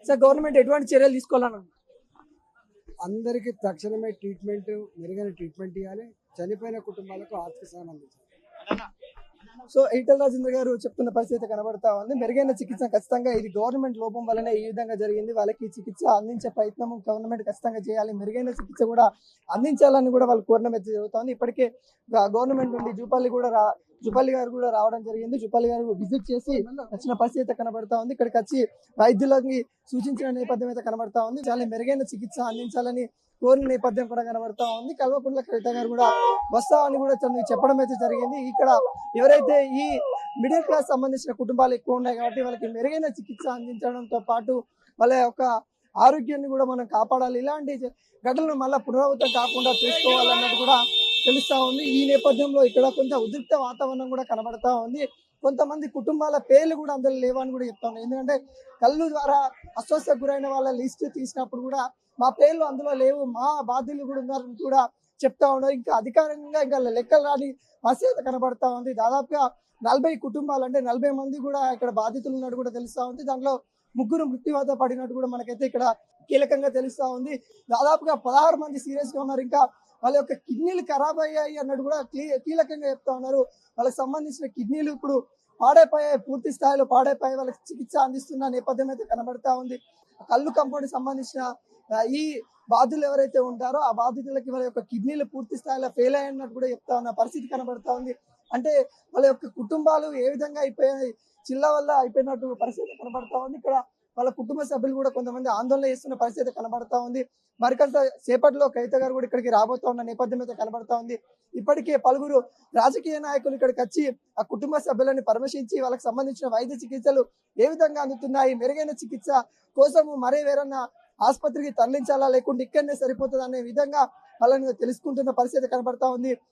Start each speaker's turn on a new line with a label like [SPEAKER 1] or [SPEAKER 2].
[SPEAKER 1] Sir government ఎటువంటి చర్యలు తీసుకోవాలని
[SPEAKER 2] అందరికీ తక్షణమే ట్రీట్మెంట్, మెరుగైన ట్రీట్మెంట్ ఇవ్వాలి. చనిపోయిన కుటుంబాలకు ఆర్థిక సాయం అందించాలి.
[SPEAKER 1] సో ఈటల రాజేంద్ర గారు చెప్తున్న పరిస్థితి కనబడతా ఉంది. మెరుగైన చికిత్స ఖచ్చితంగా ఇది గవర్నమెంట్ లోపం వల్లనే ఈ విధంగా జరిగింది. వాళ్ళకి చికిత్స అందించే ప్రయత్నం గవర్నమెంట్ ఖచ్చితంగా చేయాలి. మెరుగైన చికిత్స కూడా అందించాలని కూడా వాళ్ళు కోరడం అయితే జరుగుతుంది. ఇప్పటికే గవర్నమెంట్ నుండి జూపల్లి గారు కూడా రావడం జరిగింది. జూపల్లి గారు విజిట్ చేసి వచ్చిన పరిస్థితి అయితే కనబడతా ఉంది. ఇక్కడికి వచ్చి వైద్యులకి సూచించిన నేపథ్యం అయితే కనబడతా ఉంది. చాలా మెరుగైన చికిత్స అందించాలని కోరిన నేపథ్యం కూడా కనబడతా ఉంది. కల్వకుంట్ల కవిత గారు కూడా వస్తా అని కూడా చెప్పడం అయితే జరిగింది. ఇక్కడ ఎవరైతే ఈ మిడిల్ క్లాస్ సంబంధించిన కుటుంబాలు ఎక్కువ ఉన్నాయి కాబట్టి వాళ్ళకి మెరుగైన చికిత్స అందించడంతో పాటు వాళ్ళ యొక్క ఆరోగ్యాన్ని కూడా మనం కాపాడాలి. ఇలాంటి ఘటనలు మళ్ళీ పునరావృతం కాకుండా చూసుకోవాలన్నట్టు కూడా తెలుస్తా ఉంది. ఈ నేపథ్యంలో ఇక్కడ కొంచెం ఉద్రిక్త వాతావరణం కూడా కనబడతా ఉంది. కొంతమంది కుటుంబాల పేర్లు కూడా అందులో లేవని కూడా చెప్తా ఉన్నాయి. ఎందుకంటే కళ్ళు ద్వారా అస్వస్థకు గురైన వాళ్ళ లిస్ట్ తీసినప్పుడు కూడా మా పేర్లు అందులో లేవు, మా బాధ్యులు కూడా ఉన్నారని కూడా చెప్తా ఉన్నారు. ఇంకా అధికారికంగా ఇంకా లెక్కలు రాని పరిస్థితి కనబడతా ఉంది. దాదాపుగా 40 కుటుంబాలు అంటే 40 మంది కూడా ఇక్కడ బాధితులు ఉన్నట్టు కూడా తెలుస్తా ఉంది. దాంట్లో 3 మృత్యువాత పడినట్టు కూడా మనకైతే ఇక్కడ కీలకంగా తెలుస్తా ఉంది. దాదాపుగా 16 మంది సీరియస్ గా ఉన్నారు. ఇంకా వాళ్ళ యొక్క కిడ్నీలు ఖరాబ్ అయ్యాయి అన్నట్టు కూడా కీలకంగా చెప్తా ఉన్నారు. వాళ్ళకి సంబంధించిన కిడ్నీలు ఇప్పుడు పాడైపోయాయి, పూర్తి స్థాయిలో పాడైపోయి వాళ్ళకి చికిత్స అందిస్తున్న నేపథ్యం అయితే కనబడతా ఉంది. కళ్ళు కంపౌండ్ సంబంధించిన ఈ బాధితులు ఎవరైతే ఉంటారో ఆ బాధితులకి వాళ్ళ యొక్క కిడ్నీలు పూర్తి స్థాయిలో ఫెయిల్ అయినట్టు కూడా చెప్తా ఉన్న పరిస్థితి కనబడతా ఉంది. అంటే వాళ్ళ యొక్క కుటుంబాలు ఏ విధంగా అయిపోయాయి, చిల్ల వల్ల అయిపోయినట్టు పరిస్థితి కనబడతా ఉంది. ఇక్కడ వాళ్ళ కుటుంబ సభ్యులు కూడా కొంతమంది ఆందోళన చేస్తున్న పరిస్థితి కనబడతా ఉంది. మరికొంత సేపట్లో కవిత గారు కూడా ఇక్కడికి రాబోతా ఉన్న నేపథ్యం అయితే కనబడతా ఉంది. ఇప్పటికే పలువురు రాజకీయ నాయకులు ఇక్కడికి వచ్చి ఆ కుటుంబ సభ్యులను పరామర్శించి వాళ్ళకి సంబంధించిన వైద్య చికిత్సలు ఏ విధంగా అందుతున్నాయి, మెరుగైన చికిత్స కోసము మరే వేరన్నా ఆసుపత్రికి తరలించాలా లేకుంటే ఇక్కడనే సరిపోతుంది అనే విధంగా వాళ్ళని తెలుసుకుంటున్న పరిస్థితి కనబడతా ఉంది.